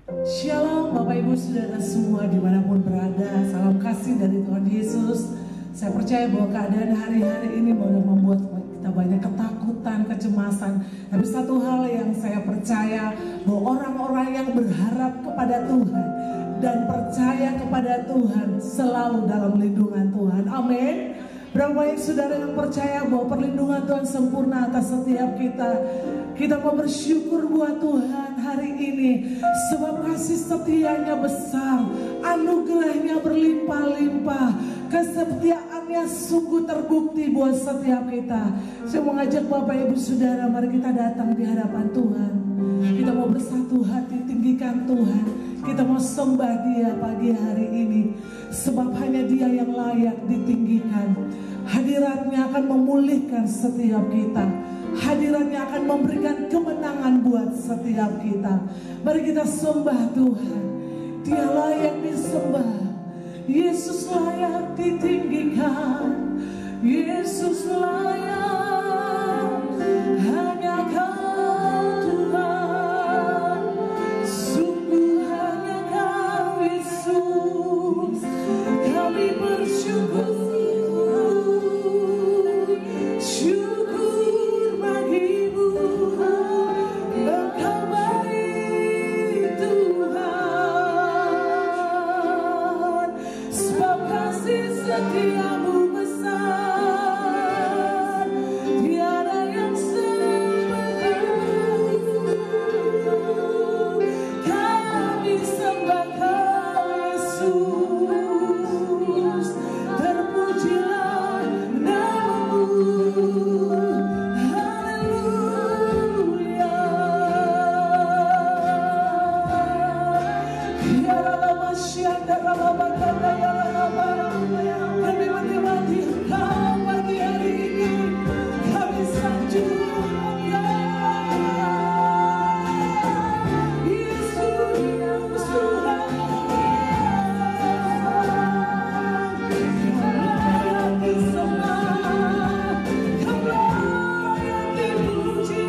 Shalom Bapak Ibu Saudara semua dimanapun berada. Salam kasih dari Tuhan Yesus. Saya percaya bahwa keadaan hari-hari ini membuat kita banyak ketakutan, kecemasan. Tapi satu hal yang saya percaya, bahwa orang-orang yang berharap kepada Tuhan dan percaya kepada Tuhan selalu dalam lindungan Tuhan. Amin. Berapa banyak saudara yang percaya bahwa perlindungan Tuhan sempurna atas setiap kita. Kita mau bersyukur buat Tuhan hari ini, sebab kasih setianya besar, anugerahnya berlimpah-limpah, kesetiaannya sungguh terbukti buat setiap kita. Saya mau ngajak Bapak Ibu Saudara, mari kita datang di hadapan Tuhan. Kita mau bersatu hati tinggikan Tuhan. Kita mau sembah Dia pagi hari ini, sebab hanya Dia yang layak ditinggikan. Hadiratnya akan memulihkan setiap kita. Hadiratnya akan memberikan kemenangan buat setiap kita. Mari kita sembah Tuhan. Dia layak disembah. Yesus layak ditinggikan. Yesus layak. Hanya Kau Tuhan. Sungguh hanya Kau Yesus. Kami bersyukur. Setiamu besar, tiada yang seperti-Mu. Kami sembah Kau Yesus, terpujilah nama-Mu. Haleluya. Ya Rabbah Syanda Rabbah Kanda ya Rabbah. Kami menikmati Engkau pagi hari ini. Kami sanjung ya Yesus Tuhan. Kau layak disembah, Kau layak dipuji.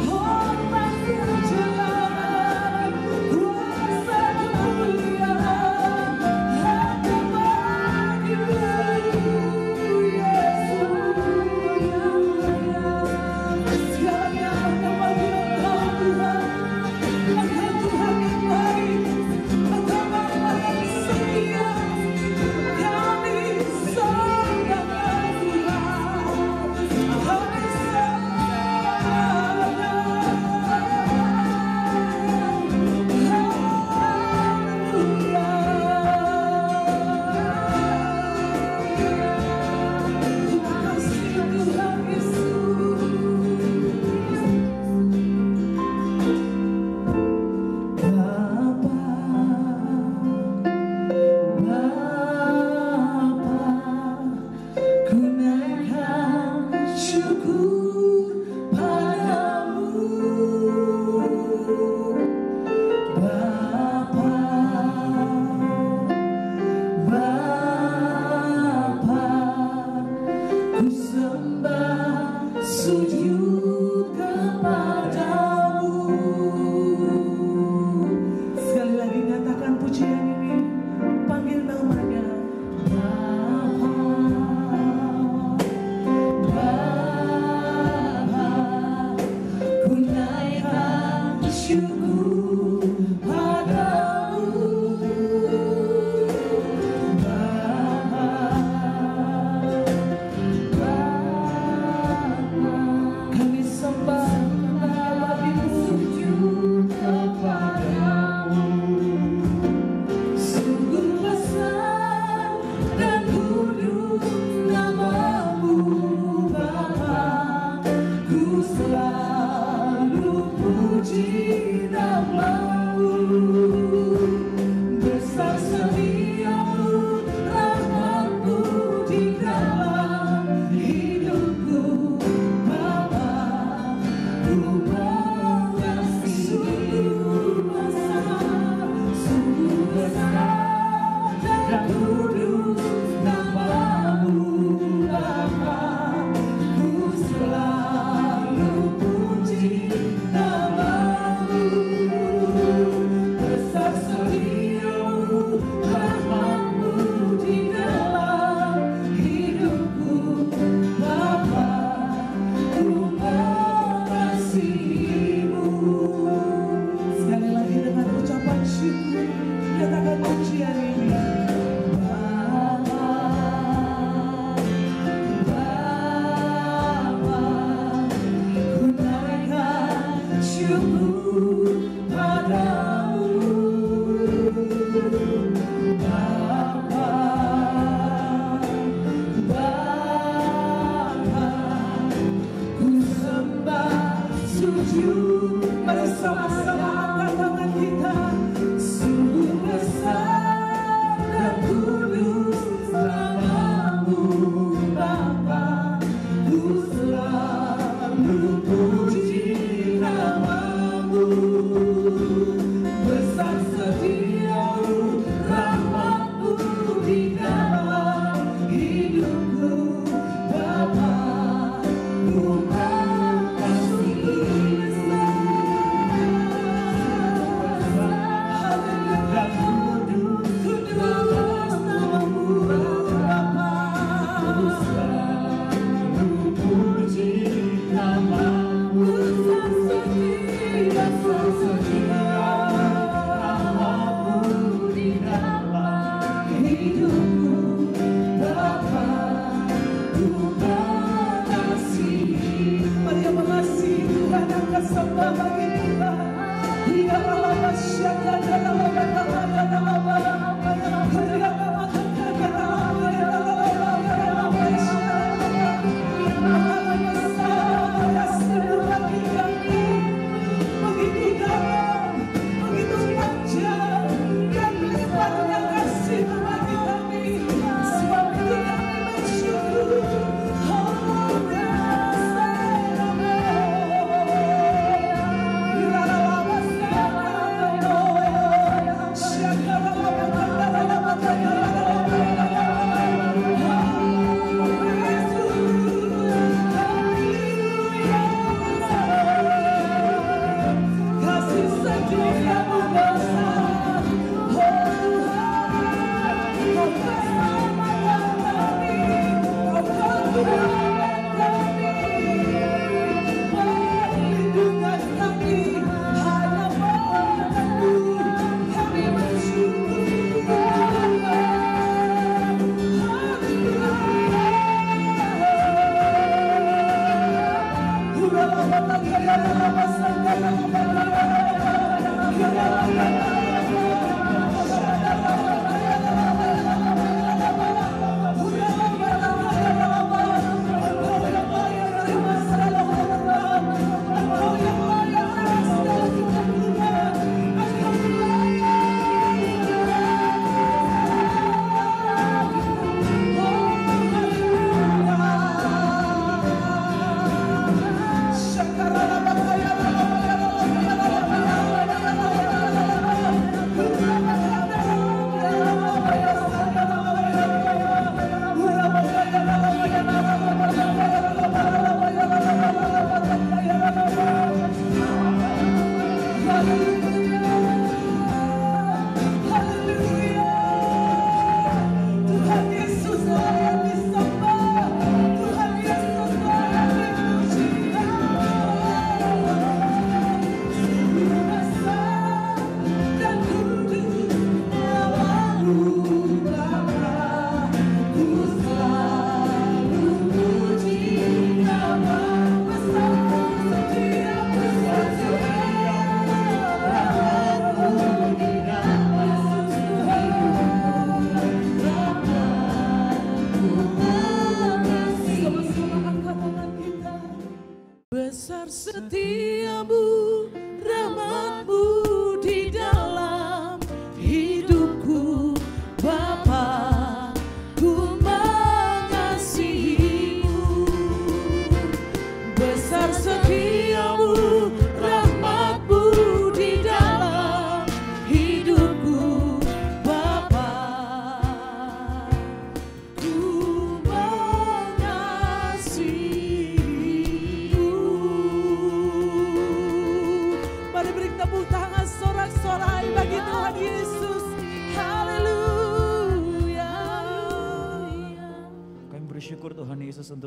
Hormat, pujian, kuasa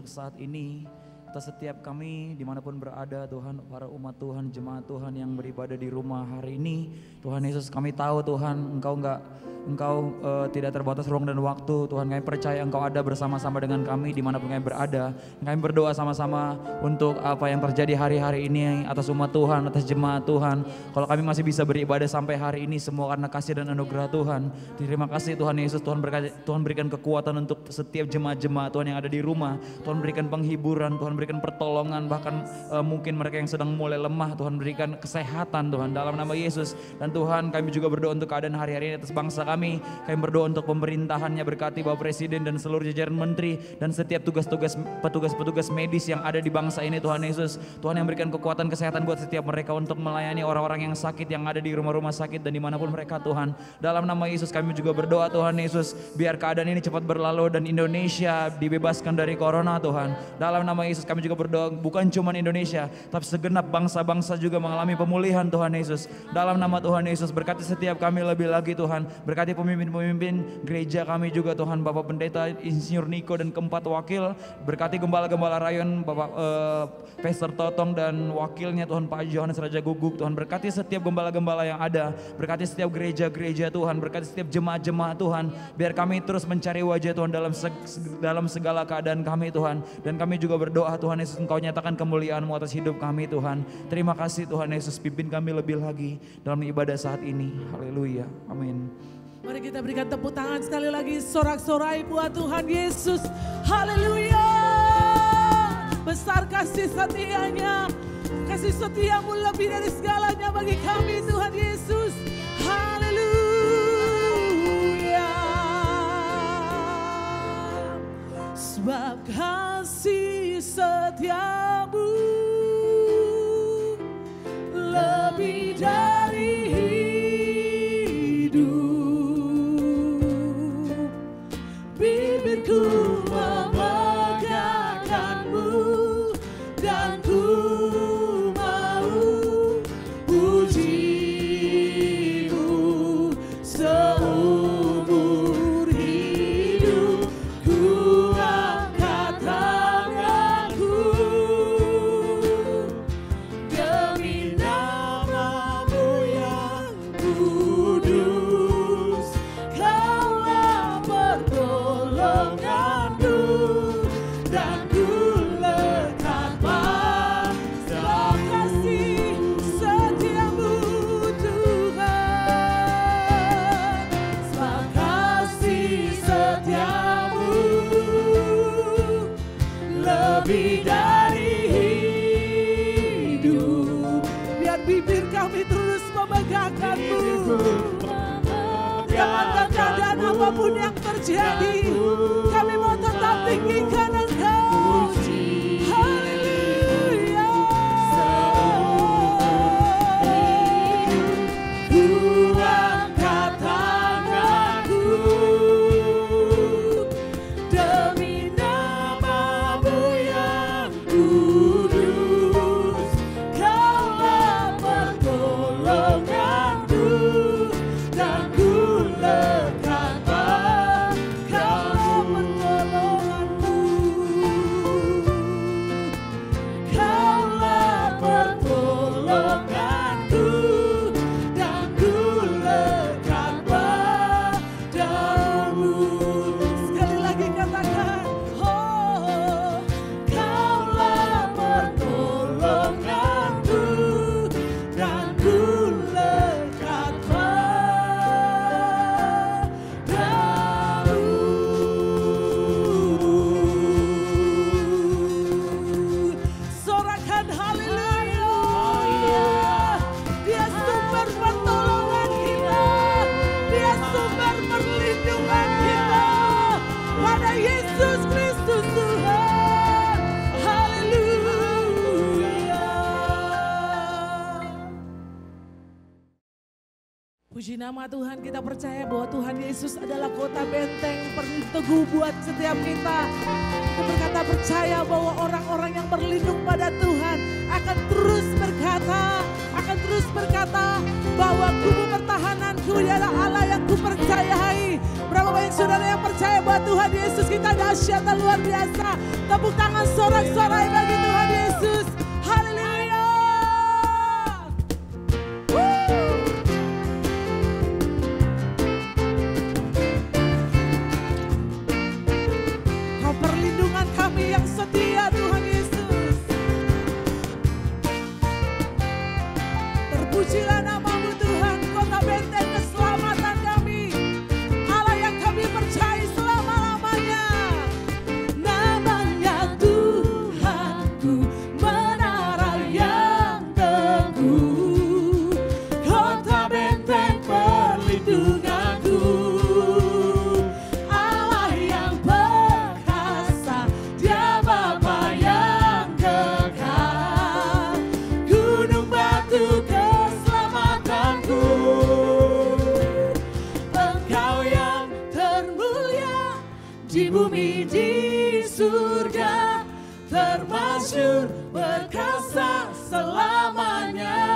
Untuk saat ini atas setiap kami dimanapun berada Tuhan, para umat Tuhan, jemaat Tuhan yang beribadah di rumah hari ini. Tuhan Yesus, kami tahu Tuhan Engkau tidak terbatas ruang dan waktu. Tuhan, kami percaya Engkau ada bersama-sama dengan kami dimanapun kami berada. Kami berdoa sama-sama untuk apa yang terjadi hari-hari ini atas umat Tuhan, atas jemaat Tuhan. Kalau kami masih bisa beribadah sampai hari ini, semua karena kasih dan anugerah Tuhan. Terima kasih Tuhan Yesus. Tuhan berikan kekuatan untuk setiap jemaat-jemaat Tuhan yang ada di rumah. Tuhan berikan penghiburan, Tuhan berikan pertolongan, bahkan mungkin mereka yang sedang mulai lemah, Tuhan berikan kesehatan Tuhan dalam nama Yesus. Dan Tuhan, kami juga berdoa untuk keadaan hari-hari ini atas bangsa kami berdoa untuk pemerintahannya, berkati Bapak Presiden dan seluruh jajaran menteri dan setiap petugas medis yang ada di bangsa ini Tuhan Yesus. Tuhan yang berikan kekuatan kesehatan buat setiap mereka untuk melayani orang-orang yang sakit yang ada di rumah-rumah sakit dan dimanapun mereka Tuhan. Dalam nama Yesus kami juga berdoa Tuhan Yesus, biar keadaan ini cepat berlalu dan Indonesia dibebaskan dari corona Tuhan. Dalam nama Yesus kami juga berdoa bukan cuma Indonesia, tapi segenap bangsa-bangsa juga mengalami pemulihan Tuhan Yesus. Dalam nama Tuhan Yesus berkati setiap kami lebih lagi Tuhan. Berkati pemimpin-pemimpin gereja kami juga Tuhan, Bapak Pendeta Insinyur Niko dan keempat wakil. Berkati gembala-gembala rayon, Bapak Pastor Totong dan wakilnya Tuhan Pak Yohanes Raja Guguk. Tuhan berkati setiap gembala-gembala yang ada. Berkati setiap gereja-gereja Tuhan. Berkati setiap jemaat-jemaat Tuhan. Biar kami terus mencari wajah Tuhan dalam segala keadaan kami Tuhan. Dan kami juga berdoa Tuhan Yesus, Engkau nyatakan kemuliaan-Mu atas hidup kami Tuhan. Terima kasih Tuhan Yesus, pimpin kami lebih lagi dalam ibadah saat ini. Haleluya. Amin. Mari kita berikan tepuk tangan sekali lagi, sorak-sorai buat Tuhan Yesus. Haleluya. Besar kasih setianya, kasih setiamu lebih dari segalanya bagi kami Tuhan Yesus. Haleluya. Sebab kasih setiamu lebih dari bibirku memegangkanmu dan ku mau pujimu seumur hidup. Ku angkat tanganku demi namamu yang kudus. Kaulah pertolonganku dan ku lekat pada kasih setiamu Tuhan. Sebab kasih setiamu lebih dari hidup. Biar bibir kami terus memegangkanmu. Jangan keadaan apapun yang terjadi, kami mau tetap tinggikan Engkau. Haleluya. Ku angkat tanganku demi namamu yang kudus. Kaulah pertolonganku dan ku lekat pada Kaulah pertolonganku. Kaulah pertolonganku dan ku lekat padamu. Sekali lagi katakan, oh, Kaulah pertolonganku dan ku lekat padamu. Sorakan haleluya. Dia sumber pertolongan kita, Dia sumber perlindungan kita pada Yesus Kristus Tuhan. Haleluya. Puji nama Tuhan, kita percaya bahwa Tuhan Yesus adalah kota benteng teguh buat setiap kita. Kita berkata percaya bahwa orang-orang yang berlindung pada Tuhan akan terus berkata bahwa kubu pertahananku ialah Allah yang kupercayai. Berapa banyak Baik saudara yang percaya bahwa Tuhan Yesus kita dahsyat dan luar biasa. Tepuk tangan sorak-sorai bagi Tuhan Yesus. Haleluya. Kau perlindungan kami yang setia Tuhan Yesus. Terpujilah namamu Tuhan, kota benteng keselamatan kami. Allah yang kami percaya selama-lamanya. Namanya Tuhanku, menara yang teguh, kota benteng perlindunganku. Allah yang perkasa, Dia Bapa yang kekal, gunung batu keselamatanku. Engkau yang termulia di bumi di surga, termasyhur berkasa selamanya.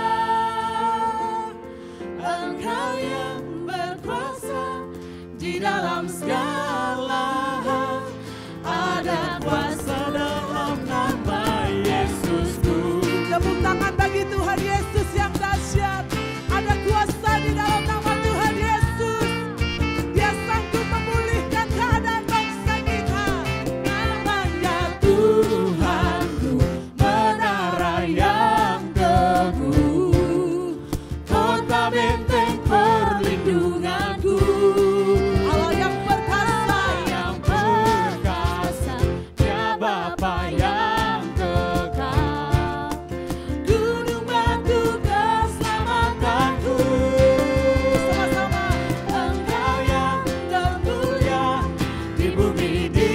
Engkau yang berkuasa di dalam segala hal, ada kuasa dalam nama Yesusku. Tepuk tangan bagi Tuhan Yesus yang dahsyat. Ada kuasa di dalam nama Tuhan Yesus. Dia sanggup memulihkan keadaan bangsa kita. Namanya Tuhanku, menara yang teguh, kota benteng perlindunganku. Allah yang perkasa, Dia Bapa yang kekal, gunung batu keselamatanku. Sama-sama. Engkau yang termulia di bumi di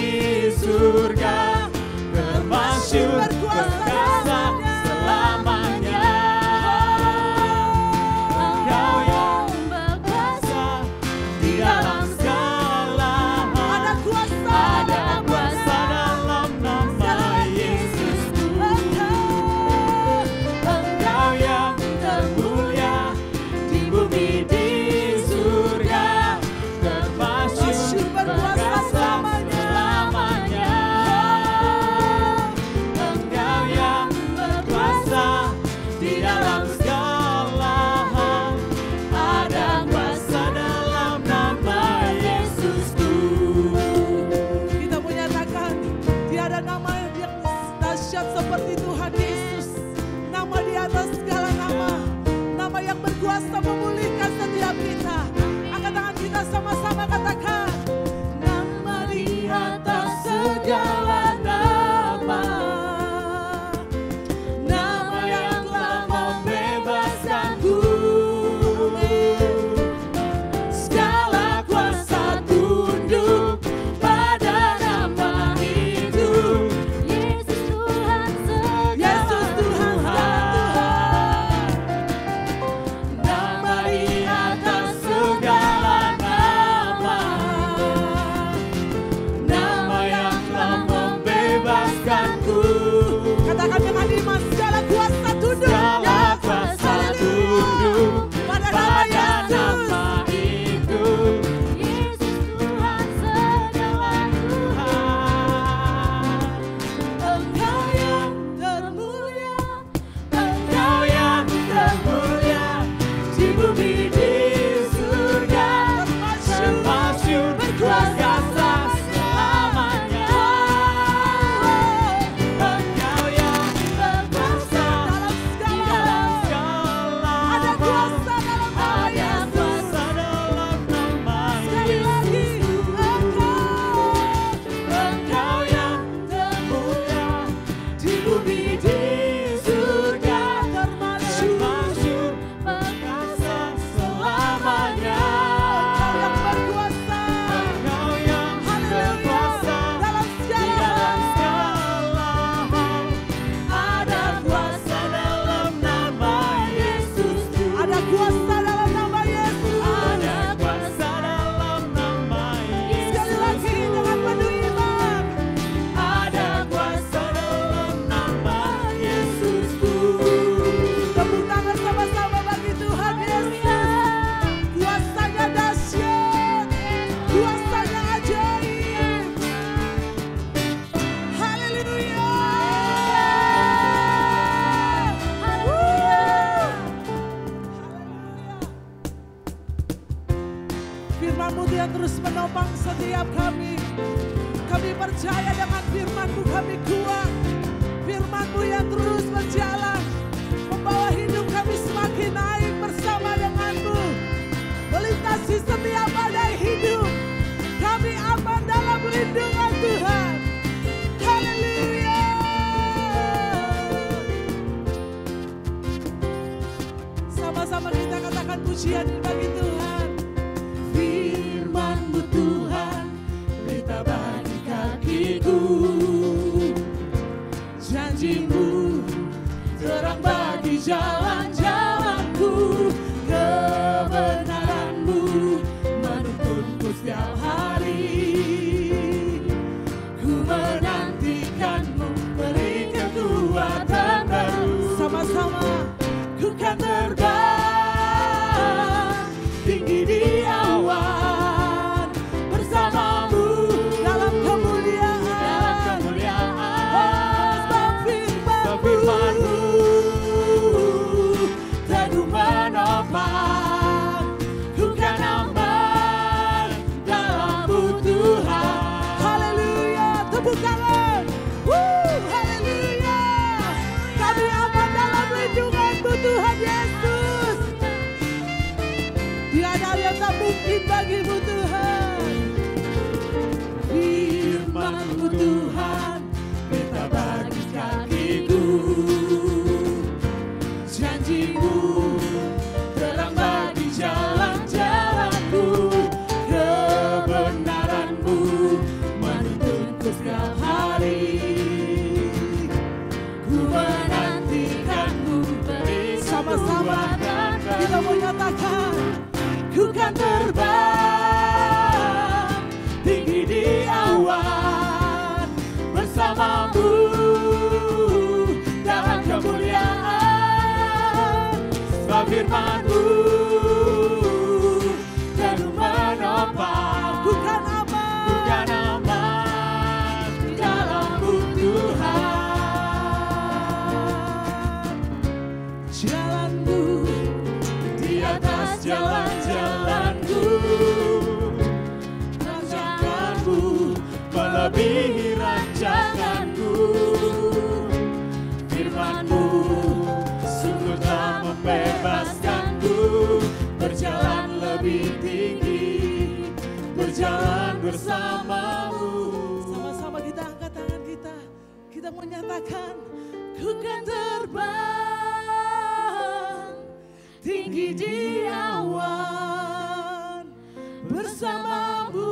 surga, termasyhur berkuasa selamanya. Engkau yang berkuasa di dalam segala hal, ada kuasa dalam nama Yesusku. Engkau yang termulia di bumi di surga, termasyhur berkuasa selamanya. Engkau yang berkuasa di dalam segala hal, ada kuasa dalam nama Yesusku. Kita menyatakan tiada nama yang dahsyat seperti Tuhan Yesus. Nama di atas segala nama, nama yang berkuasa memulihkan setiap kita. Angkat tangan kita sama-sama katakan, nama di atas segala nama, nama yang telah membebaskanku. Segala kuasa tunduk pada nama itu. Yesus Tuhan segala Tuhan. Nama di atas segala nama, Dia terus menopang setiap kami. Kami percaya dengan firman-Mu kami kuat. Firman-Mu yang terus berjalan, membawa hidup kami semakin naik bersama dengan-Mu. Melintasi setiap badai hidup, kami aman dalam lindungan Tuhan. Haleluya. Sama-sama kita katakan pujian bagi Tuhan. Firman-Mu Tuhan, berita bagi kakiku. Janji-Mu terang bagi jalan-jalanku. Kebenaran-Mu menuntunku setiap hari. Ku menantikan-Mu beri kekuatan baru. Sama-sama Ku kan terbang tinggi di awan bersama-Mu dalam kemuliaan. dalam kemuliaan. Sebab Firman-Mu teguh menopang. Ku kan aman dalam-Mu Tuhan. Haleluya, tepuk tangan. Haleluya. Kami aman dalam lindungan-Mu Tuhan Yesus. Tiada hal yang tak mungkin bagi-Mu Tuhan. Firman-Mu Tuhan, berita bagi kakiku. Janji-Mu terang bagi jalan-jalanku. Kebenaran-Mu menuntunku setiap hari. Ku menantikan-Mu beri Sama-sama kekuatan kita baru. mau nyatakan, Ku kan terbang tinggi di awan bersama-Mu dalam kemuliaan. Sebab firman-Mu teguh menopang. ku kan aman. Ku kan aman di dalam-Mu Tuhan. Jalan-Mu Di atas jalan-jalanku, rancangan-Mu melebihi rancanganku. Firman-Mu sungguh telah membebaskanku, berjalan lebih tinggi, berjalan bersama-Mu. Sama-sama kita angkat tangan kita. Kita mau nyatakan, ku kan terbang tinggi di awan bersama-Mu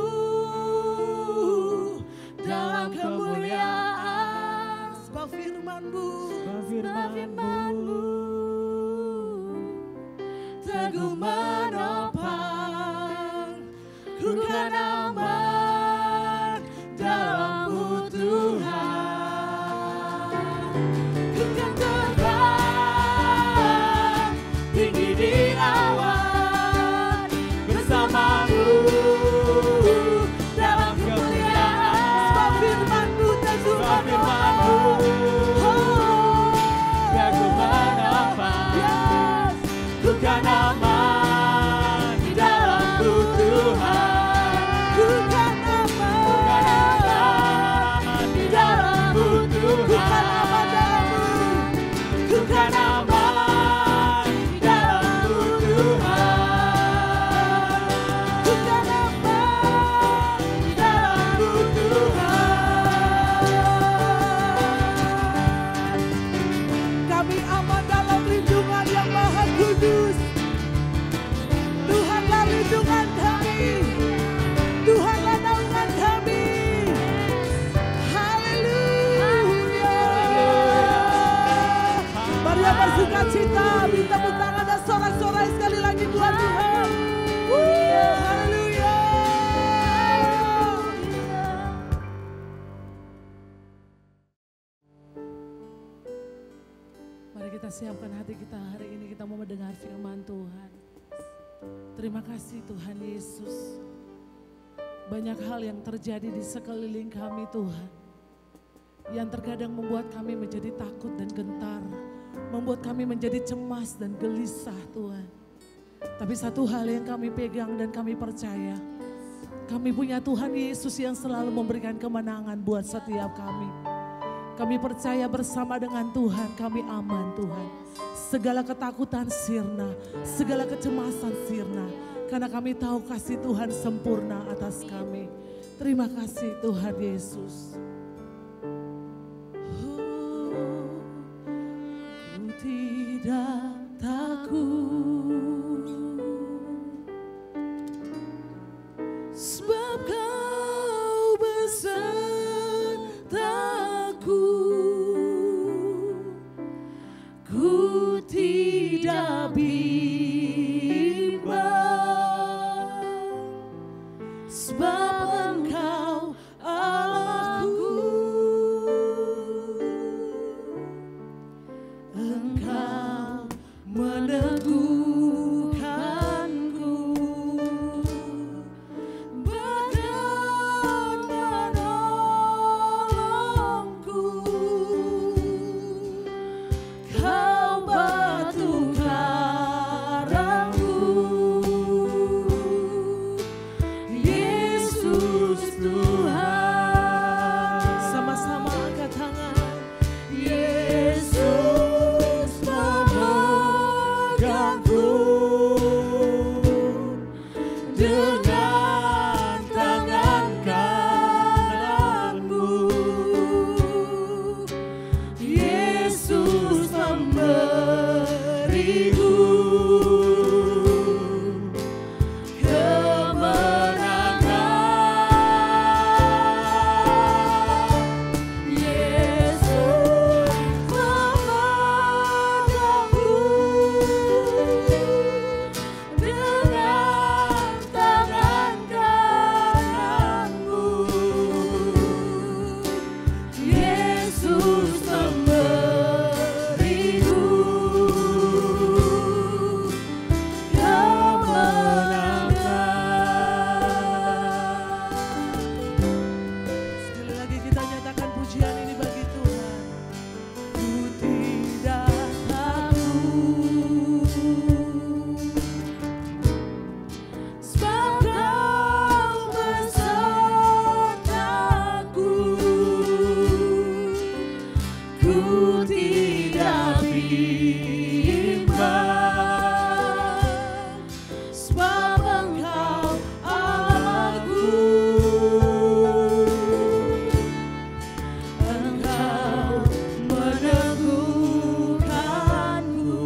dalam kemuliaan. Sebab firman-Mu teguh menopang. Ku kan aman dalam-Mu Tuhan. Ku kan terbang tinggi di awan bersama-Mu dalam kemuliaan. Sebab firman-Mu teguh menopang. Teguh menopang. Ku kan aman di dalam-Mu Tuhan. Ku kan aman di dalam-Mu Ku kan aman dalam-Mu. Ku kan aman di dalam-Mu Tuhan. Ku kan aman Di dalam-Mu Tuhan. Kami aman dalam lindungan yang maha kudus. Tuhanlah lindungan kami. Tuhanlah naungan kami. Haleluya. Marilah bersukacita, beri tepuk tangan dan sorak-sorai sekali lagi buat Tuhan. Haleluya. Mari kita siapkan hati kita hari ini, kita mau mendengar firman Tuhan. Terima kasih Tuhan Yesus. Banyak hal yang terjadi di sekeliling kami Tuhan, yang terkadang membuat kami menjadi takut dan gentar, membuat kami menjadi cemas dan gelisah Tuhan. Tapi satu hal yang kami pegang dan kami percaya, Kami punya Tuhan Yesus yang selalu memberikan kemenangan buat setiap kami. Kami percaya bersama dengan Tuhan kami aman Tuhan. Segala ketakutan sirna, segala kecemasan sirna. Karena kami tahu kasih Tuhan sempurna atas kami. Terima kasih Tuhan Yesus. Ku tidak takut, sebab Kau besertaku. Ku tidak bimbang, sebab Engkau Allahku. Engkau meneguhkanku, bahkan menolongku. Kau batu karangku, Yesus Tuhan. Sama-sama angkat tangan. Yesus memegangku dengan tangan kananmu. Yesus memberiku kemenangan. Yesus memegangku dengan tangan kananmu. Yesus memberiku kemenangan. Sekali lagi kita nyatakan pujian ini bagi Tuhan. Ku tidak takut, sebab Kau besertaku. Ku tidak bimbang, sebab Engkau Allahku. Engkau meneguhkanku,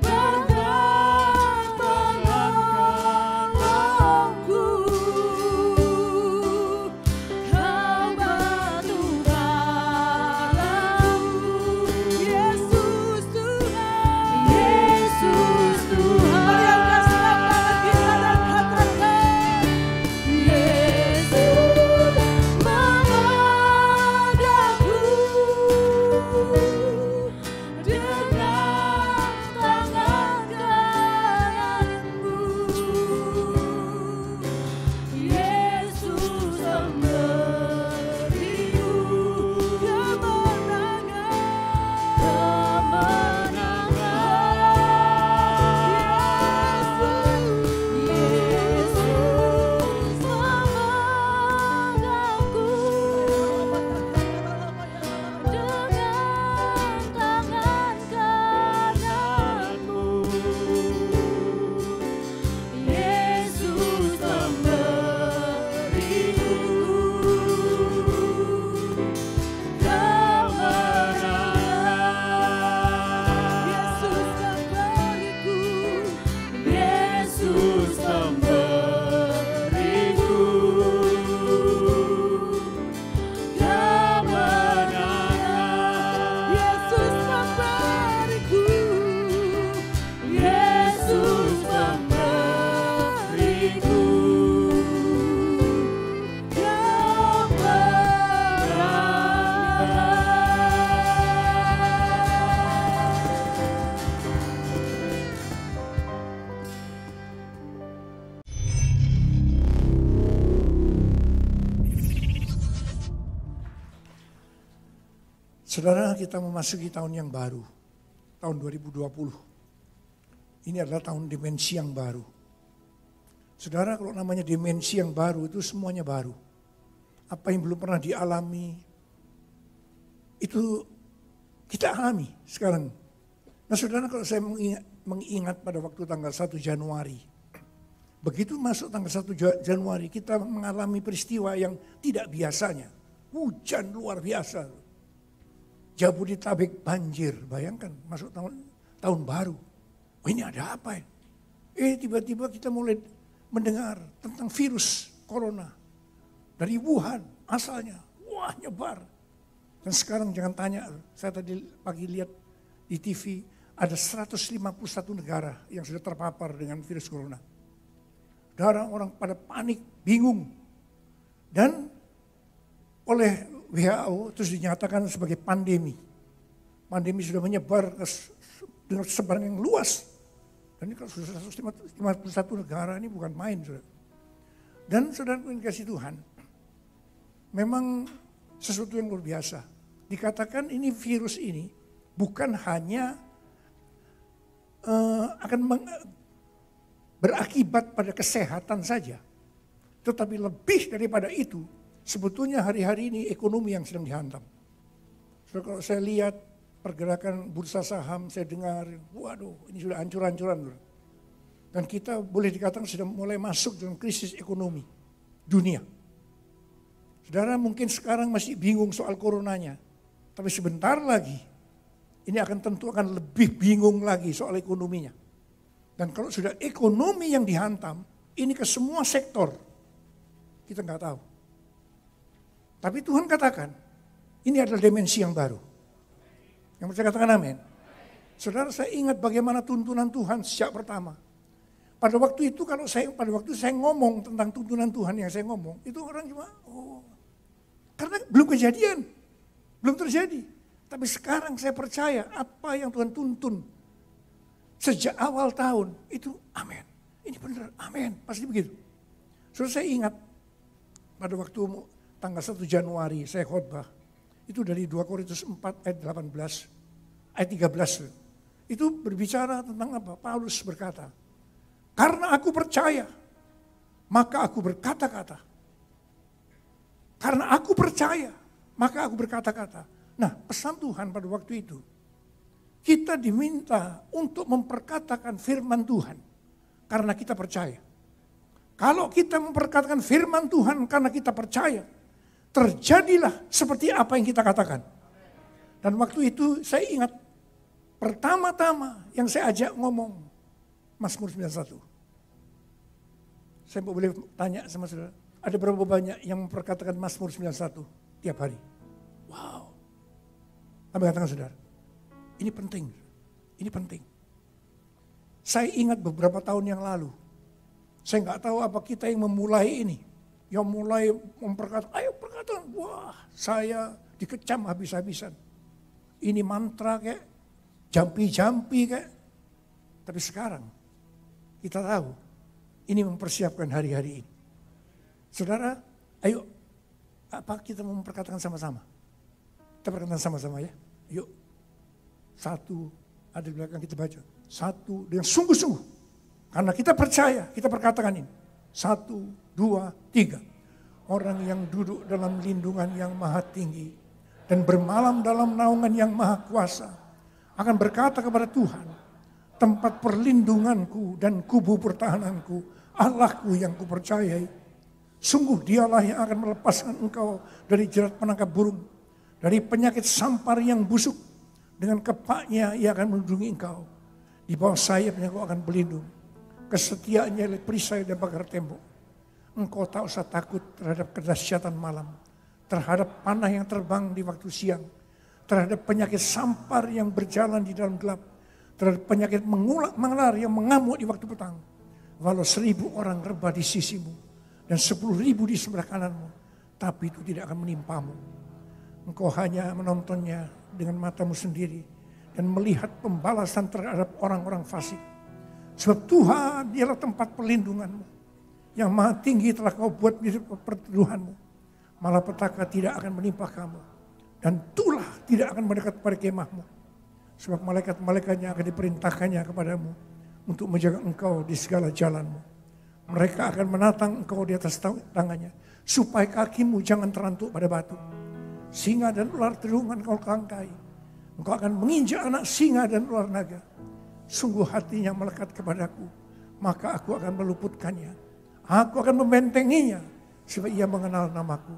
bahkan menolongku. Kau batu karangku, Yesus Tuhan. Yesus Tuhan. Mari angkat tangan kita dan katakan, Yesus memegangku dengan tangan kananmu. Yesus memberiku Saudara, kita memasuki tahun yang baru, tahun 2020. Ini adalah tahun dimensi yang baru. Saudara, kalau namanya dimensi yang baru itu semuanya baru. Apa yang belum pernah dialami, itu kita alami sekarang. Nah saudara, kalau saya mengingat pada waktu tanggal 1 Januari, begitu masuk tanggal 1 Januari kita mengalami peristiwa yang tidak biasanya. Hujan luar biasa. Jabodetabek banjir, bayangkan masuk tahun baru. Oh ini ada apa ya? Tiba-tiba kita mulai mendengar tentang virus corona. Dari Wuhan asalnya, wah nyebar. Dan sekarang jangan tanya, saya tadi pagi lihat di TV, ada 151 negara yang sudah terpapar dengan virus corona. Orang pada panik, bingung. Dan oleh WHO terus dinyatakan sebagai pandemi. Pandemi sudah menyebar dengan sebaran yang luas. Dan ini kalau sudah 151 negara ini bukan main. Saudara. Dan saudara kasih Tuhan, memang sesuatu yang luar biasa. Dikatakan ini virus ini bukan hanya akan berakibat pada kesehatan saja. Tetapi lebih daripada itu, sebetulnya hari-hari ini ekonomi yang sedang dihantam. So, kalau saya lihat pergerakan bursa saham, saya dengar, waduh ini sudah hancur-hancuran. Dan kita boleh dikatakan sudah mulai masuk dalam krisis ekonomi dunia. Saudara mungkin sekarang masih bingung soal coronanya. Tapi sebentar lagi, ini tentu akan lebih bingung lagi soal ekonominya. Dan kalau sudah ekonomi yang dihantam, ini ke semua sektor. Kita nggak tahu. Tapi Tuhan katakan, ini adalah dimensi yang baru. Yang percaya katakan amin. Saudara, saya ingat bagaimana tuntunan Tuhan sejak pertama. Pada waktu itu pada waktu saya ngomong tentang tuntunan Tuhan yang saya ngomong, itu orang cuma, karena belum kejadian, belum terjadi. Tapi sekarang saya percaya apa yang Tuhan tuntun sejak awal tahun itu amin. Ini benar, amin. Pasti begitu. Saudara, saya ingat pada waktu tanggal 1 Januari saya khotbah. Itu dari 2 Korintus 4 ayat 18, ayat 13. Itu berbicara tentang apa? Paulus berkata, karena aku percaya, maka aku berkata-kata. Karena aku percaya, maka aku berkata-kata. Nah, pesan Tuhan pada waktu itu, kita diminta untuk memperkatakan firman Tuhan karena kita percaya. Kalau kita memperkatakan firman Tuhan karena kita percaya, terjadilah seperti apa yang kita katakan. Dan waktu itu saya ingat pertama-tama yang saya ajak ngomong Mazmur 91. Saya boleh tanya sama saudara, ada berapa banyak yang memperkatakan Mazmur 91 tiap hari? Wow. Apa katakan saudara? Ini penting. Ini penting. Saya ingat beberapa tahun yang lalu, saya nggak tahu apa kita yang memulai ini. Yang mulai memperkatakan, ayo perkataan, wah saya dikecam habis-habisan. Ini mantra kayak, jampi-jampi kayak. Tapi sekarang kita tahu, ini mempersiapkan hari-hari ini. Saudara, ayo apa kita memperkatakan sama-sama? Kita perkatakan sama-sama ya. Yuk, satu, ada di belakang kita baca. Satu, dengan sungguh-sungguh. Karena kita percaya, kita perkatakan ini. 1, 2, 3. Orang yang duduk dalam lindungan yang maha tinggi dan bermalam dalam naungan yang maha kuasa akan berkata kepada Tuhan, tempat perlindunganku dan kubu pertahananku, Allahku yang kupercayai. Sungguh dialah yang akan melepaskan engkau dari jerat penangkap burung, dari penyakit sampar yang busuk. Dengan kepaknya ia akan melindungi engkau. Di bawah sayapnya engkau akan berlindung. Kesetiaannya oleh perisai dan pagar tembok. Engkau tak usah takut terhadap kedahsyatan malam, terhadap panah yang terbang di waktu siang, terhadap penyakit sampar yang berjalan di dalam gelap, terhadap penyakit mengular yang mengamuk di waktu petang. Walau 1000 orang rebah di sisimu dan 10.000 di sebelah kananmu, tapi itu tidak akan menimpamu. Engkau hanya menontonnya dengan matamu sendiri dan melihat pembalasan terhadap orang-orang fasik. Sebab Tuhan dialah tempat perlindunganmu. Yang maha tinggi telah kau buat di perteduhanmu. Malapetaka tidak akan menimpa kamu. Dan tulah tidak akan mendekat pada kemahmu. Sebab malaikat-malaikatnya akan diperintahkannya kepadamu untuk menjaga engkau di segala jalanmu. Mereka akan menatang engkau di atas tangannya, supaya kakimu jangan terantuk pada batu. Singa dan ular terungan kau langkai. Engkau akan menginjak anak singa dan ular naga. Sungguh hatinya melekat kepadaku, maka aku akan meluputkannya. Aku akan membentenginya, supaya ia mengenal namaku.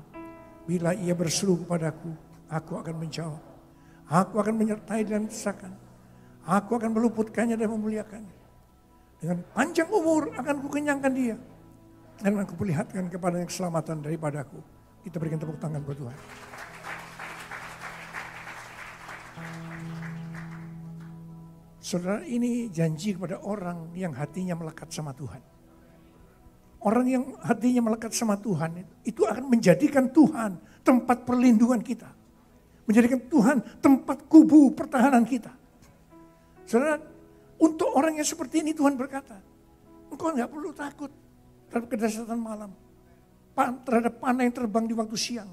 Bila ia berseru kepadaku, aku akan menjawab. Aku akan menyertai dan besakan. Aku akan meluputkannya dan memuliakannya. Dengan panjang umur akan kukenyangkan dia. Dan aku perlihatkan kepadanya keselamatan daripadaku. Kita berikan tepuk tangan buat Tuhan. Saudara, ini janji kepada orang yang hatinya melekat sama Tuhan. Orang yang hatinya melekat sama Tuhan itu akan menjadikan Tuhan tempat perlindungan kita. Menjadikan Tuhan tempat kubu pertahanan kita. Saudara, untuk orang yang seperti ini Tuhan berkata, engkau enggak perlu takut terhadap kedahsyatan malam, terhadap panah yang terbang di waktu siang,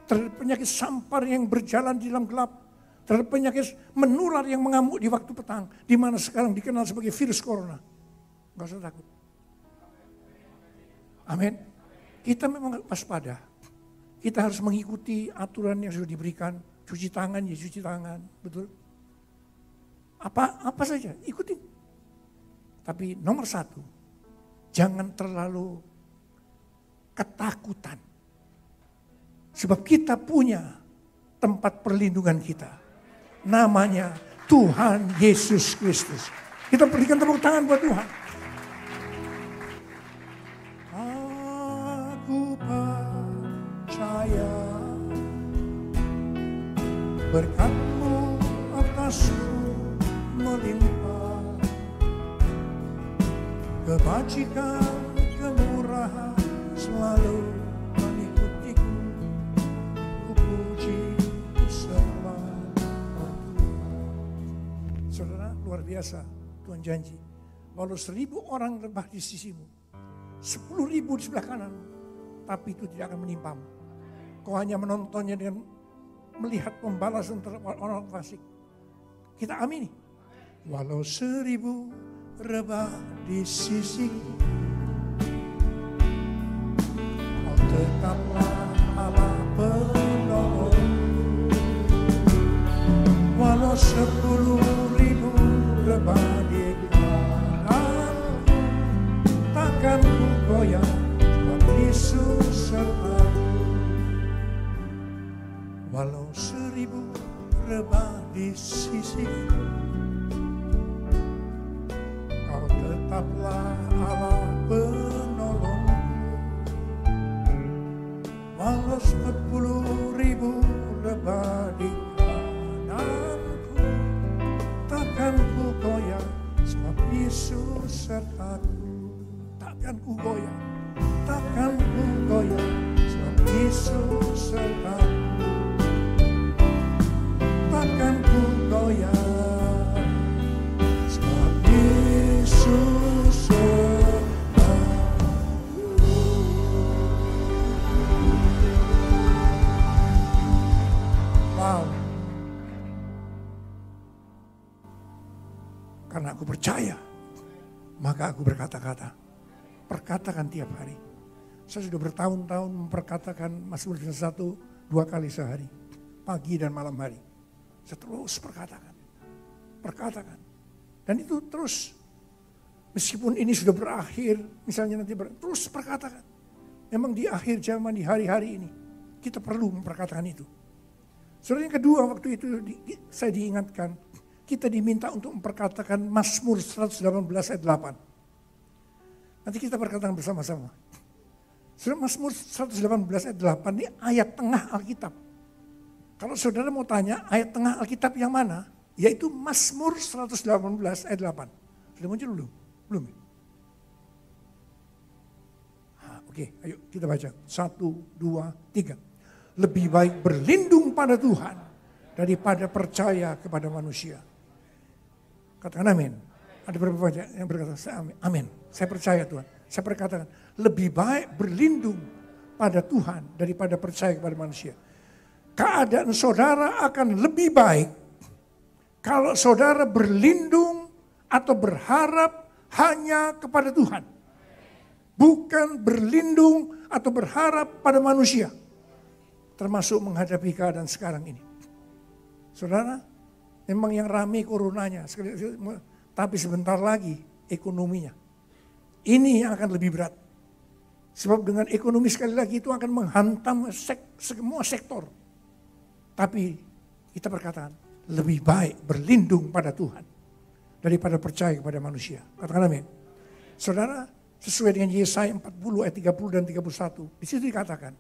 terhadap penyakit sampar yang berjalan di dalam gelap, terhadap penyakit menular yang mengamuk di waktu petang, di mana sekarang dikenal sebagai virus corona. Enggak usah takut. Amin. Kita memang waspada. Kita harus mengikuti aturan yang sudah diberikan. Cuci tangan, ya cuci tangan, betul. Apa saja, ikutin. Tapi nomor satu, jangan terlalu ketakutan. Sebab kita punya tempat perlindungan kita. Namanya Tuhan Yesus Kristus. Kita berikan tepuk tangan buat Tuhan. Aku percaya berkat-Mu atasku melimpah, kebajikan, kemurahan selalu mengikutiku. Ku puji, ku sembah Tuhan. Saudara, luar biasa Tuhan janji. Walau 1000 orang rebah di sisimu, 10.000 di sebelah kanan, tapi itu tidak akan menimpamu. Kau hanya menontonnya dengan melihat pembalasan terhadap orang fasik. Kita amini. Walau 1000 rebah di sisiku, kau tetaplah Allah penolong. Walau 10.000 rebah di kananku, takkan ku goyah, sebab Yesus sertaku. Walau 1000 rebah di sisiku, kau tetaplah Allah penolongku. Walau 10.000 rebah di kananku, takkan ku goyah, sebab Yesus sertaku. Takkan ku goyah, takkan ku goyah, sebab Yesus sertaku. Takkan ku goyah, sebab Yesus sertaku. Wow. Karena aku percaya, maka aku berkata-kata. Perkatakan tiap hari. Saya sudah bertahun-tahun memperkatakan Mazmur 1-2 kali sehari. Pagi dan malam hari. Saya terus perkatakan. Dan itu terus. Meskipun ini sudah berakhir, misalnya nanti terus perkatakan. Memang di akhir zaman, di hari-hari ini, kita perlu memperkatakan itu. Saudara, yang kedua, waktu itu saya diingatkan, kita diminta untuk memperkatakan Mazmur 118 ayat 8. Nanti kita perkatakan bersama-sama. Saudara, Mazmur 118 ayat 8 ini ayat tengah Alkitab. Kalau saudara mau tanya ayat tengah Alkitab yang mana, yaitu Mazmur 118 ayat 8. Sudah muncul belum? Belum. Oke, ayo kita baca. 1, 2, 3. Lebih baik berlindung pada Tuhan daripada percaya kepada manusia. Katakan amin. Ada beberapa yang berkata, amin. Saya percaya Tuhan. Saya berkatakan, lebih baik berlindung pada Tuhan daripada percaya kepada manusia. Keadaan saudara akan lebih baik kalau saudara berlindung atau berharap hanya kepada Tuhan. Bukan berlindung atau berharap pada manusia. Termasuk menghadapi keadaan sekarang ini. Saudara, memang yang ramai coronanya, tapi sebentar lagi ekonominya. Ini yang akan lebih berat. Sebab dengan ekonomi sekali lagi itu akan menghantam semua sektor. Tapi kita berkata, lebih baik berlindung pada Tuhan daripada percaya kepada manusia. Katakan amin. Saudara, sesuai dengan Yesaya 40 ayat 30 dan 31, di situ dikatakan,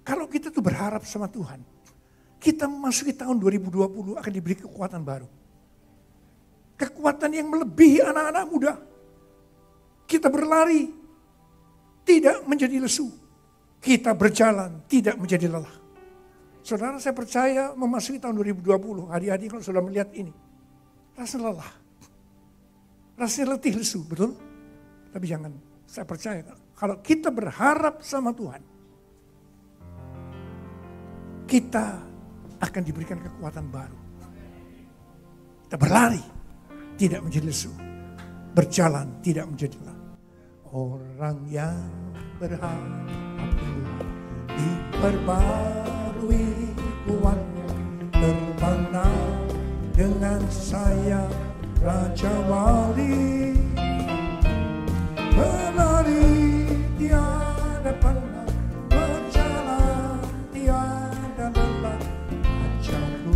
kalau kita tuh berharap sama Tuhan, kita memasuki tahun 2020 akan diberi kekuatan baru. Kekuatan yang melebihi anak-anak muda. Kita berlari, tidak menjadi lesu. Kita berjalan, tidak menjadi lelah. Saudara, saya percaya memasuki tahun 2020, adik-adik kalau sudah melihat ini, rasanya lelah. Rasanya letih lesu, betul? Tapi jangan, saya percaya kalau kita berharap sama Tuhan, kita akan diberikan kekuatan baru. Kita berlari, tidak menjadi lesu. Berjalan, tidak menjadi lelah. Orang yang berharap diperbarui kuatnya, terbanglah dengan sayap Raja Wali. Berlari tiada pernah, berjalan tiada lelah. Ajaku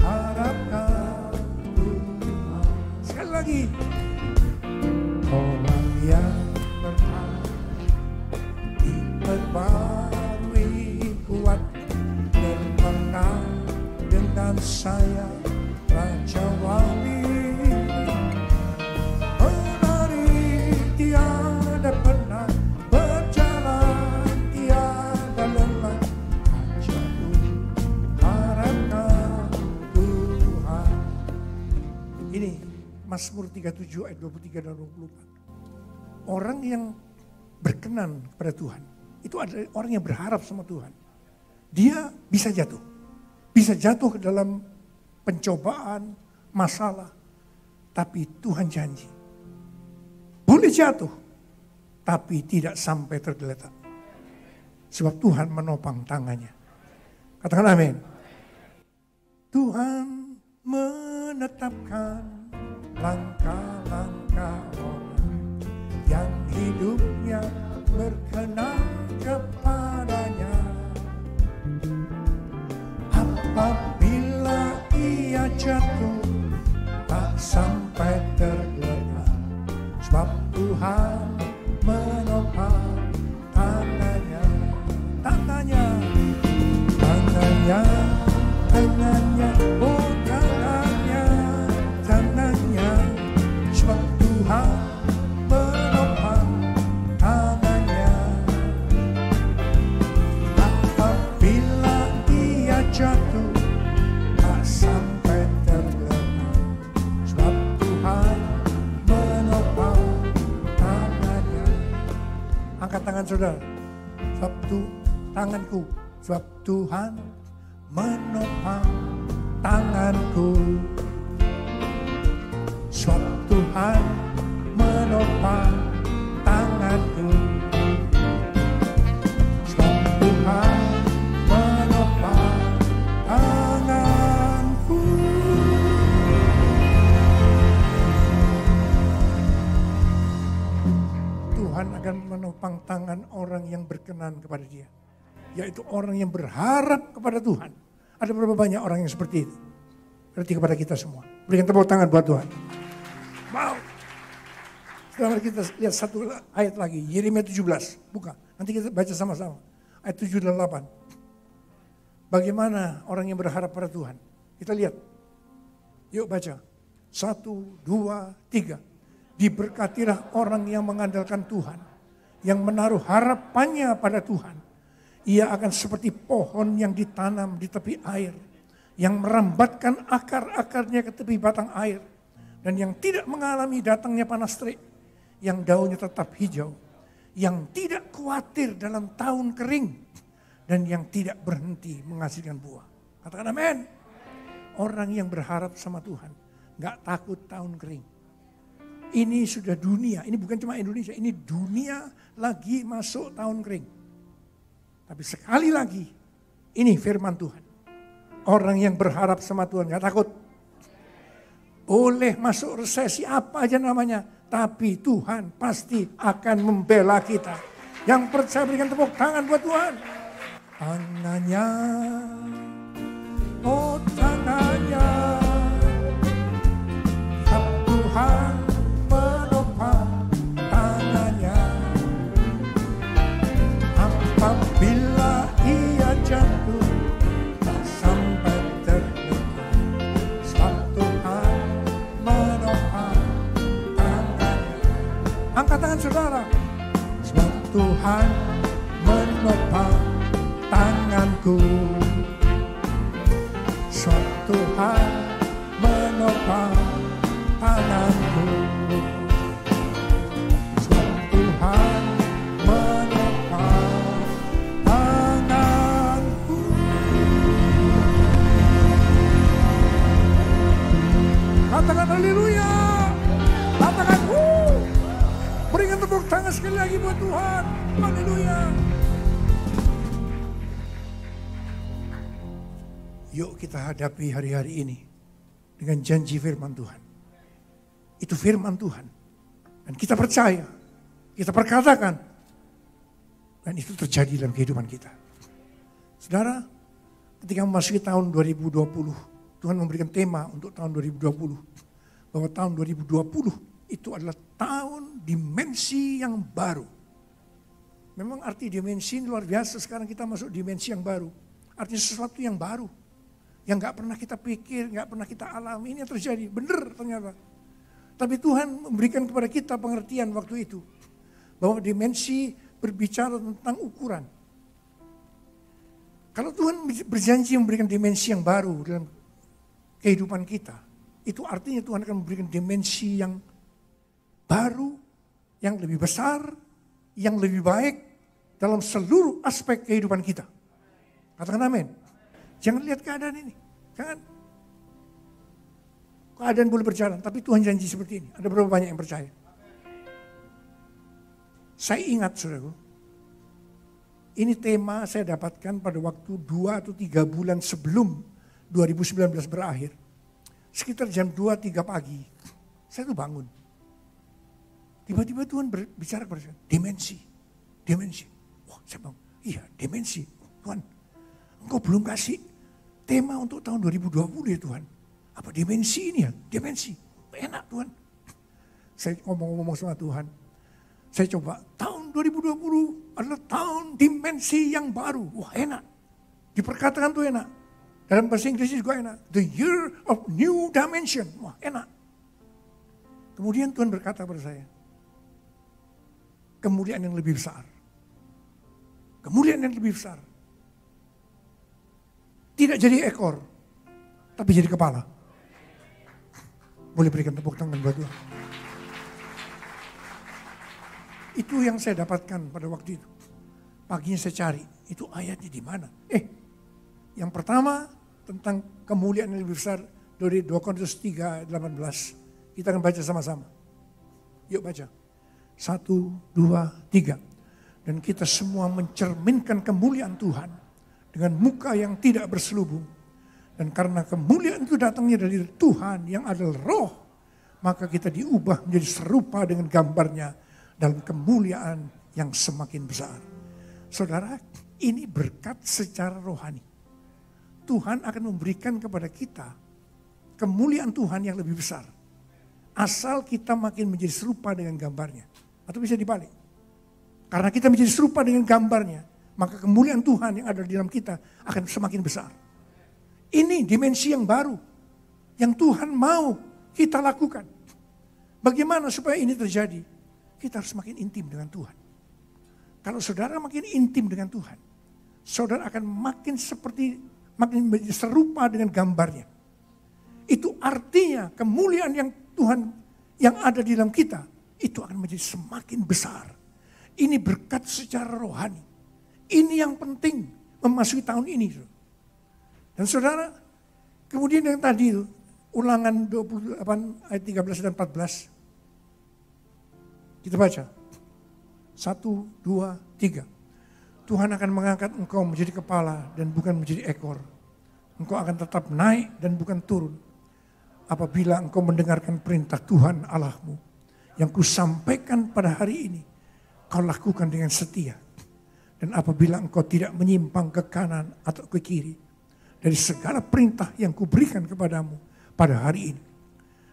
harapkan Tuhan. Sekali lagi. Orang yang berharap diperbarui kuat, terbanglah dengan sayap Raja Wali. Berlari tiada pernah, berjalan tiada lelah. Ajaku harapkan Tuhan. Ini Mazmur 37 ayat 23 dan 24. Orang yang berkenan kepada Tuhan, itu adalah orang yang berharap sama Tuhan. Dia bisa jatuh. Bisa jatuh ke dalam pencobaan, masalah. Tapi Tuhan janji. Boleh jatuh, tapi tidak sampai tergeletak. Sebab Tuhan menopang tangannya. Katakan amin. Tuhan menetapkan langkah-langkah orang yang hidupnya berkenan kepadanya. Apabila ia jatuh, tak sampai tergeletak. Sebab Tuhan menopang tangannya. Tangannya, tangannya, tangannya, oh tangannya, tangannya. Sebab Tuhan menopang tangannya. Apabila ia jatuh, tak sampai tergeletak. Sebab Tuhan menopang tangannya. Angkat tangan saudara. Sebab tanganku. Sebab Tuhan menopang tanganku. Sebab Tuhan menopang tanganku. Sebab Tuhan menopang tanganku. Tuhan akan menopang tangan orang yang berkenan kepada Dia. Yaitu orang yang berharap kepada Tuhan. Ada berapa banyak orang yang seperti itu? Berarti kepada kita semua. Berikan tepuk tangan buat Tuhan. Wow. Sekarang kita lihat satu ayat lagi. Yeremia 17. Buka. Nanti kita baca sama-sama. Ayat 7 dan 8. Bagaimana orang yang berharap pada Tuhan? Kita lihat. Yuk baca. 1, 2, 3. Diberkatilah orang yang mengandalkan Tuhan. Yang menaruh harapannya pada Tuhan. Ia akan seperti pohon yang ditanam di tepi air. Yang merambatkan akar-akarnya ke tepi batang air. Dan yang tidak mengalami datangnya panas terik. Yang daunnya tetap hijau. Yang tidak khawatir dalam tahun kering. Dan yang tidak berhenti menghasilkan buah. Katakan amin. Orang yang berharap sama Tuhan. Gak takut tahun kering. Ini sudah dunia, ini bukan cuma Indonesia, ini dunia lagi masuk tahun kering. Tapi sekali lagi, ini firman Tuhan. Orang yang berharap sama Tuhan gak takut. Boleh masuk resesi apa aja namanya, tapi Tuhan pasti akan membela kita. Yang percaya berikan tepuk tangan buat Tuhan. Tangannya, oh tangannya, Tuhan menopang tangannya. Apabila ia jatuh, tak sampai terluka, sebab Tuhan menopang tangannya. Angkat tangan saudara. Sebab Tuhan menopang tanganku. Sebab Tuhan menopang tanganku. Sebab Tuhan menopang tanganku. Katakan haleluya. Katakan berikan tepuk tangan sekali lagi buat Tuhan. Haleluya. Yuk kita hadapi hari-hari ini dengan janji firman Tuhan. Itu firman Tuhan. Dan kita percaya, kita perkatakan. Dan itu terjadi dalam kehidupan kita. Saudara, ketika memasuki tahun 2020, Tuhan memberikan tema untuk tahun 2020. Bahwa tahun 2020 itu adalah tahun dimensi yang baru. Memang arti dimensi luar biasa, sekarang kita masuk dimensi yang baru. Artinya sesuatu yang baru. Yang gak pernah kita pikir, gak pernah kita alami, ini yang terjadi. Benar ternyata. Tapi Tuhan memberikan kepada kita pengertian waktu itu. Bahwa dimensi berbicara tentang ukuran. Kalau Tuhan berjanji memberikan dimensi yang baru dalam kehidupan kita. Itu artinya Tuhan akan memberikan dimensi yang baru, yang lebih besar, yang lebih baik dalam seluruh aspek kehidupan kita. Katakan amin. Jangan lihat keadaan ini. Jangan. Keadaan boleh berjalan, tapi Tuhan janji seperti ini. Ada berapa banyak yang percaya? Saya ingat, saudaraku. Ini tema saya dapatkan pada waktu 2 atau 3 bulan sebelum 2019 berakhir. Sekitar jam 2-3 pagi. Saya tuh bangun. Tiba-tiba Tuhan berbicara kepada saya. Dimensi. Dimensi. Wah, saya bangun. Iya, dimensi. Tuhan, Engkau belum kasih tema untuk tahun 2020 ya Tuhan. Apa dimensi ini ya? Dimensi. Enak Tuhan. Saya ngomong-ngomong sama Tuhan. Saya coba, tahun 2020 adalah tahun dimensi yang baru. Wah enak. Diperkatakan tuh enak. Dalam bahasa Inggris juga enak. The year of new dimension. Wah enak. Kemudian Tuhan berkata kepada saya. Kemuliaan yang lebih besar. Kemuliaan yang lebih besar. Tidak jadi ekor, tapi jadi kepala. Boleh berikan tepuk tangan buat Tuhan. Itu yang saya dapatkan pada waktu itu. Paginya saya cari, itu ayatnya di mana? Yang pertama tentang kemuliaan yang lebih besar dari 2 Korintus 3:18. Kita akan baca sama-sama. Yuk baca. 1, 2, 3. Dan kita semua mencerminkan kemuliaan Tuhan dengan muka yang tidak berselubung. Dan karena kemuliaan itu datangnya dari Tuhan yang adalah roh, maka kita diubah menjadi serupa dengan gambarnya dalam kemuliaan yang semakin besar. Saudara, ini berkat secara rohani. Tuhan akan memberikan kepada kita kemuliaan Tuhan yang lebih besar. Asal kita makin menjadi serupa dengan gambarnya. Atau bisa dibalik. Karena kita menjadi serupa dengan gambarnya, maka kemuliaan Tuhan yang ada di dalam kita akan semakin besar. Ini dimensi yang baru yang Tuhan mau kita lakukan. Bagaimana supaya ini terjadi? Kita harus makin intim dengan Tuhan. Kalau saudara makin intim dengan Tuhan, saudara akan makin serupa dengan gambarnya. Itu artinya kemuliaan yang Tuhan yang ada di dalam kita itu akan menjadi semakin besar. Ini berkat secara rohani. Ini yang penting memasuki tahun ini. Dan saudara, kemudian yang tadi itu, Ulangan 28 ayat 13 dan 14. Kita baca. 1, 2, 3. Tuhan akan mengangkat engkau menjadi kepala dan bukan menjadi ekor. Engkau akan tetap naik dan bukan turun. Apabila engkau mendengarkan perintah Tuhan Allahmu yang kusampaikan pada hari ini, kau lakukan dengan setia. Dan apabila engkau tidak menyimpang ke kanan atau ke kiri dari segala perintah yang kuberikan kepadamu pada hari ini,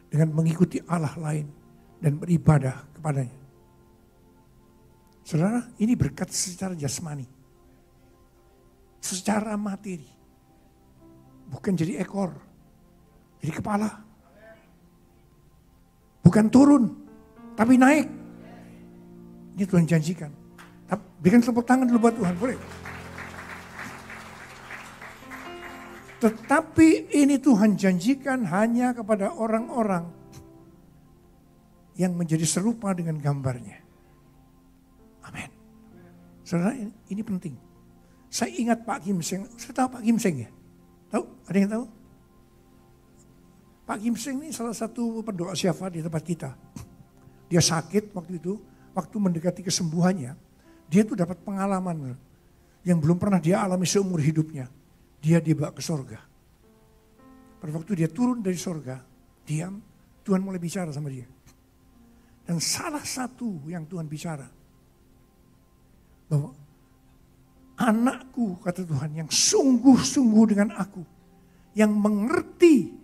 dengan mengikuti Allah lain dan beribadah kepadanya. Saudara, ini berkat secara jasmani, secara materi, bukan jadi ekor, jadi kepala. Bukan turun, tapi naik. Ini Tuhan janjikan. Berikan tepuk tangan dulu buat Tuhan, boleh? Tetapi ini Tuhan janjikan hanya kepada orang-orang yang menjadi serupa dengan gambarnya. Amin. Saudara, ini penting. Saya ingat Pak Kim Seng. Saya tahu Pak Kim Seng ya? Tahu? Ada yang tahu? Pak Kim Seng ini salah satu pendoa syafaat di tempat kita. Dia sakit waktu itu, waktu mendekati kesembuhannya, dia tuh dapat pengalaman yang belum pernah dia alami seumur hidupnya. Dia dibawa ke sorga. Pada waktu dia turun dari sorga, diam, Tuhan mulai bicara sama dia. Dan salah satu yang Tuhan bicara, bahwa anakku, kata Tuhan, yang sungguh-sungguh dengan aku, yang mengerti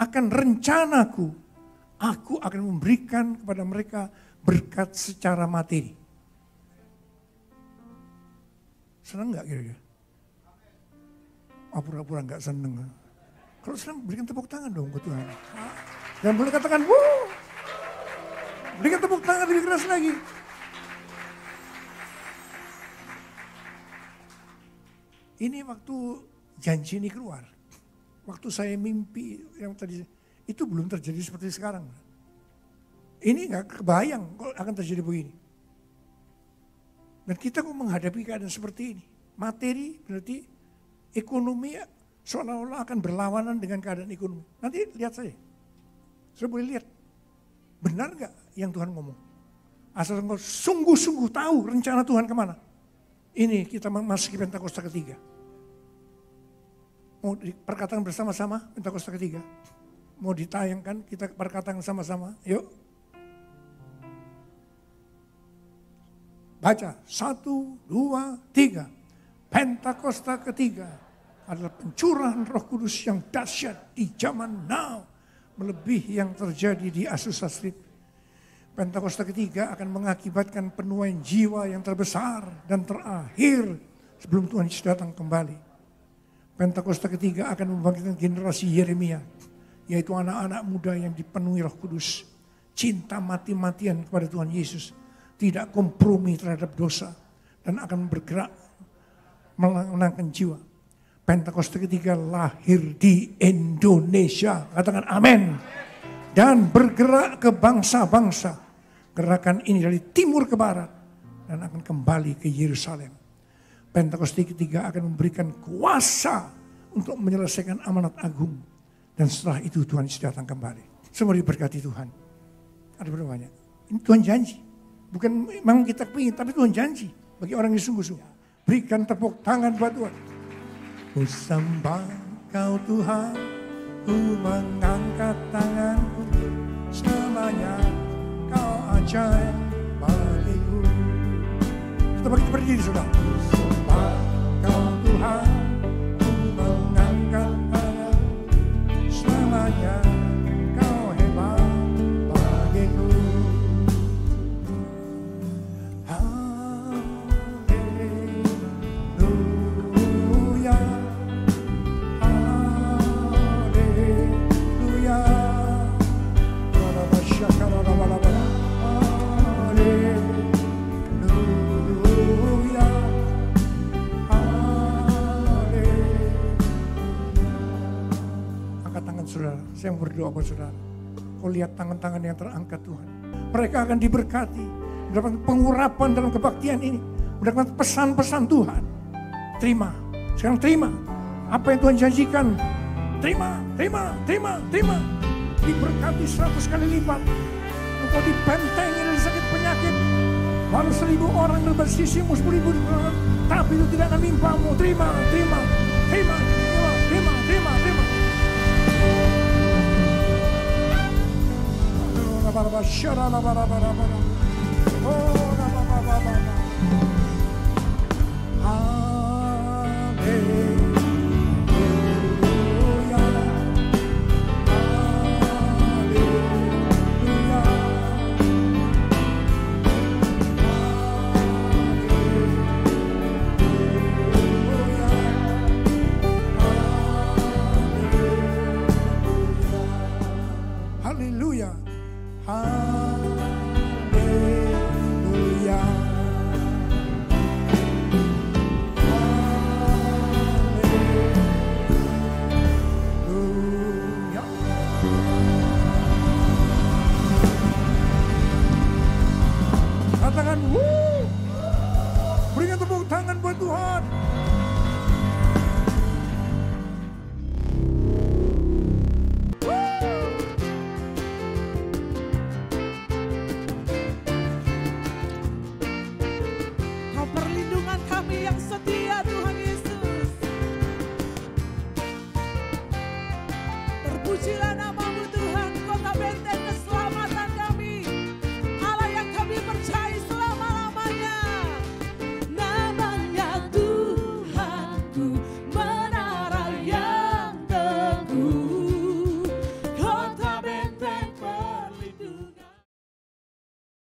akan rencanaku, aku akan memberikan kepada mereka berkat secara materi. Senang gak kira-kira? Pura-pura gak senang. Kalau senang berikan tepuk tangan dong ke Tuhan. Dan boleh katakan, wuh. Berikan tepuk tangan lebih keras lagi. Ini waktu janji ini keluar. Waktu saya mimpi yang tadi, itu belum terjadi seperti sekarang. Ini gak kebayang kalau akan terjadi begini. Dan kita kok menghadapi keadaan seperti ini. Materi berarti ekonomi seolah-olah akan berlawanan dengan keadaan ekonomi. Nanti lihat saya. Saya boleh lihat. Benar gak yang Tuhan ngomong? Asal engkau sungguh-sungguh tahu rencana Tuhan kemana. Ini kita masuk ke Pentakosta ketiga. Mau perkataan bersama-sama Pentakosta ketiga. Mau ditayangkan kita perkataan sama-sama. Yuk. Baca. 1, 2, 3. Pentakosta ketiga adalah pencurahan Roh Kudus yang dahsyat di zaman now. Melebihi yang terjadi di Azusa Street. Pentakosta ketiga akan mengakibatkan penuaian jiwa yang terbesar dan terakhir sebelum Tuhan Yesus datang kembali. Pentakosta ketiga akan membangkitkan generasi Yeremia, yaitu anak-anak muda yang dipenuhi Roh Kudus, cinta mati-matian kepada Tuhan Yesus, tidak kompromi terhadap dosa, dan akan bergerak menangkan jiwa. Pentakosta ketiga lahir di Indonesia, katakan amin, dan bergerak ke bangsa-bangsa. Gerakan ini dari timur ke barat dan akan kembali ke Yerusalem. Pentakosta ketiga akan memberikan kuasa untuk menyelesaikan amanat agung. Dan setelah itu Tuhan Yesus datang kembali. Semua diberkati Tuhan. Ada berapa banyak? Ini Tuhan janji. Bukan memang kita ingin, tapi Tuhan janji. Bagi orang yang sungguh-sungguh. Berikan tepuk tangan buat Tuhan. Ku sembah Kau Tuhan, ku mengangkat tanganku. Selamanya Kau ajaib bagiku. Kita berdiri saudara. Kau Tuhan, ku mengangkat tangan, selamanya Kau hebat bagiku. Haleluya, haleluya. Saudara, saya mau berdoa buat saudara. Kau lihat tangan-tangan yang terangkat Tuhan. Mereka akan diberkati, mendapatkan pengurapan dalam kebaktian ini, mendapatkan pesan-pesan Tuhan. Terima, sekarang terima apa yang Tuhan janjikan. Terima, terima, terima, terima. Diberkati 100 kali lipat. Engkau dibentengi dari sakit penyakit. penyakit. Walau 1000 orang berbuat sisimu, 10.000 tapi itu tidak menimpamu. Terima. Haleluya. Haleluya. Haleluya. Katakan, wuh. Berikan tepuk tangan buat Tuhan.